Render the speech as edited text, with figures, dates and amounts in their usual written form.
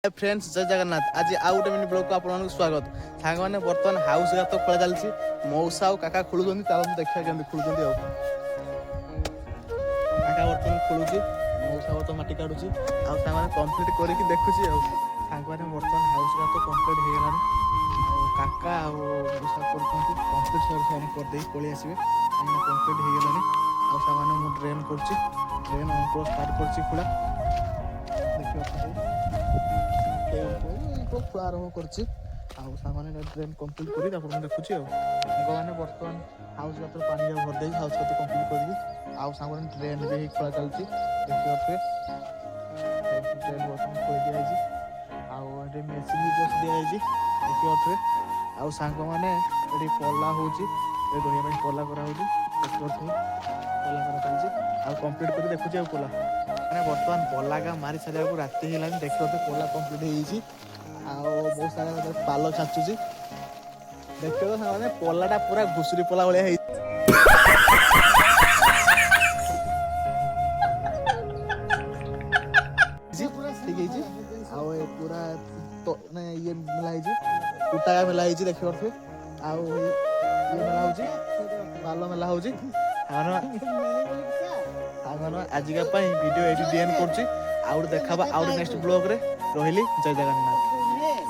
Friends जय जगन्नाथ आज आउ गोटे मिनी ब्लॉग को आपको स्वागत सांग मैंने बर्तमान हाउस गात खोला चलती मौसा और काका खोलुंट चलते देखा केमती खोलुंट काका बर्तमान खोलुची मौसा बर्तमान माटी काटुची आगे कम्प्लीट करके देखुची सांग मैंने बर्तमान हाउस गात कम्प्लीट हो गलानी काका मौसा कम्प्लीट करदे पलि आसवे कम्प्लीट हो गलानी आने ड्रेन कर ड्रेन स्टार्ट कर खोला खोला आरम्भ कर ड्रेन कम्प्लीट कर देखुची मैंने बर्तमान हाउस गात पानी भरदे हाउस गात कम्प्लीट कर ड्रेन भी खोला चलती देखिए ड्रेन बर्तमान खोल दिखाई मेसीन भी बस दिखाई देखिए सांग मैंने पला हो रही पला कर कम्प्लीट कर देखुची पला मैंने बर्तमान पलागा मारी सारे राति है देखिए पला कम्प्लीट हो सारा पाल छाचुची देखिए मैंने पलाटा पूरा घुसुरी पला भाया ठीक है पूरा ये मेला कुटा मेला देखिए ये मेला हो पाल मेला हो आजिका वीडियो एडी एंड कर देखा आउ नेक्स्ट ब्लॉग रे रही जय जगन्नाथ।